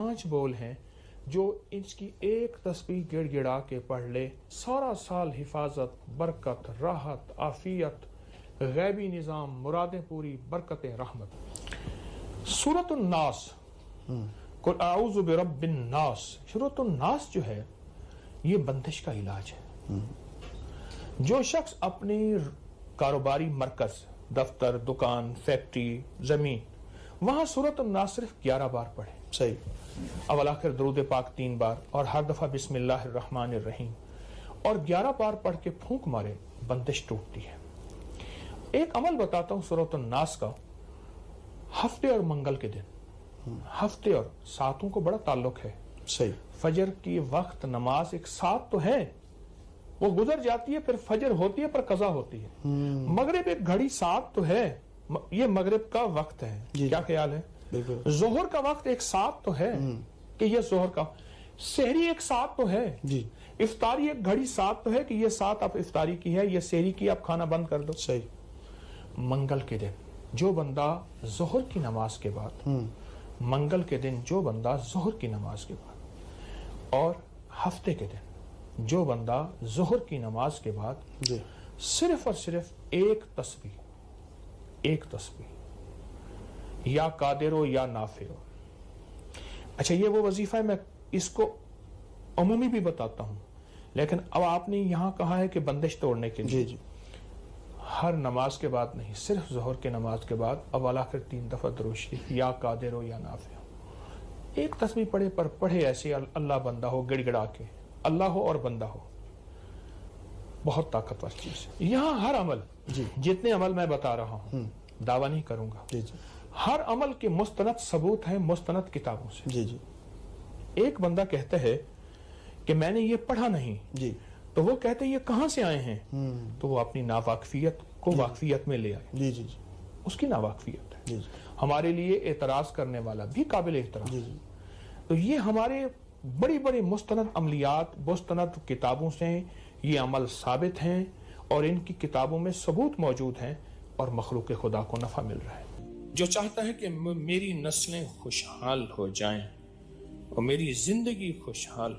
5 بول ہیں جو اس کی ایک تسبیح گڑ گڑا کے پڑھ لے سارا سال حفاظت، برکت، راحت، عافیت، غیبی نظام، مرادیں پوری، برکتیں، رحمت۔ سورۃ الناس، قل اعوذ برب الناس، سورۃ الناس جو ہے یہ بندش کا علاج ہے۔ جو شخص اپنی کاروباری مرکز، دفتر، دکان، فیکٹری، زمین، وہاں سورۃ الناس صرف 11 بار پڑھے، صحیح، اول آخر درود پاک 3 بار اور ہر دفعہ بسم اللہ الرحمن الرحیم، اور 11 بار پڑھ کے پھونک مارے، بندش ٹوٹتی ہے۔ ایک عمل بتاتا ہوں سورۃ الناس کا، ہفتے اور منگل کے دن، ہفتے اور ساتوں کو بڑا تعلق ہے۔ صحیح، فجر کی وقت نماز ایک سات تو ہے، وہ گزر جاتی ہے، پھر فجر ہوتی ہے پر قضا ہوتی ہے۔ مغرب ایک گھڑی سات تو ہے، یہ مغرب کا وقت ہے، کیا خیال ہے؟ بالکل۔ ظہر کا وقت ایک سات تو ہے کہ یہ ظہر کا، سحری ایک سات تو ہے، جی، افطاری ایک گھڑی سات تو ہے کہ یہ سات اب افطاری کی ہے، یہ سحری کی، اب کھانا بند کر دو۔ صحیح، منگل کے دن جو بندہ ظہر کی نماز کے بعد، منگل کے دن جو بندہ ظہر کی نماز کے بعد، اور ہفتے کے دن جو بندہ ظہر کی نماز کے بعد جی، صرف اور صرف ایک تسبیح یا قادر ہو یا نافع ہو۔ اچھا، یہ وہ وظیفہ ہے، میں اس کو عمومی بھی بتاتا ہوں، لیکن اب آپ نے یہاں کہا ہے کہ بندش توڑنے کے لیے، جی، ہر نماز کے بعد نہیں، صرف ظہر کے نماز کے بعد اول آخر 3 دفعہ درود شریف، یا قادر ہو یا نافع ہو، ایک تسبیح پڑھے، پر پڑھے ایسے اللہ بندہ ہو، گڑ گڑا کے، اللہ ہو اور بندہ ہو، بہت طاقتور چیز ہے۔ یہاں ہر عمل، جی، جتنے عمل میں بتا رہا ہوں، دعویٰ نہیں کروں گا، جی، جی، ہر عمل کے مستند ثبوت ہیں مستند کتابوں سے۔ جی، جی، ایک بندہ کہتا ہے کہ میں نے یہ پڑھا نہیں، جی، تو وہ کہتے ہیں یہ کہاں سے آئے ہیں، تو وہ اپنی ناواقفیت کو واقفیت میں لے آئے، جی، جی، جی، اس کی ناواقفیت ہے۔ جی، ہمارے لیے اعتراض کرنے والا بھی قابل احترام، جی، جی، تو یہ ہمارے بڑی بڑی مستند عملیات، مستند کتابوں سے یہ عمل ثابت ہیں، اور ان کی کتابوں میں ثبوت موجود ہیں، اور مخلوق خدا کو نفع مل رہا ہے۔ جو چاہتا ہے کہ میری نسلیں خوشحال ہو جائیں اور میری زندگی خوشحال ہو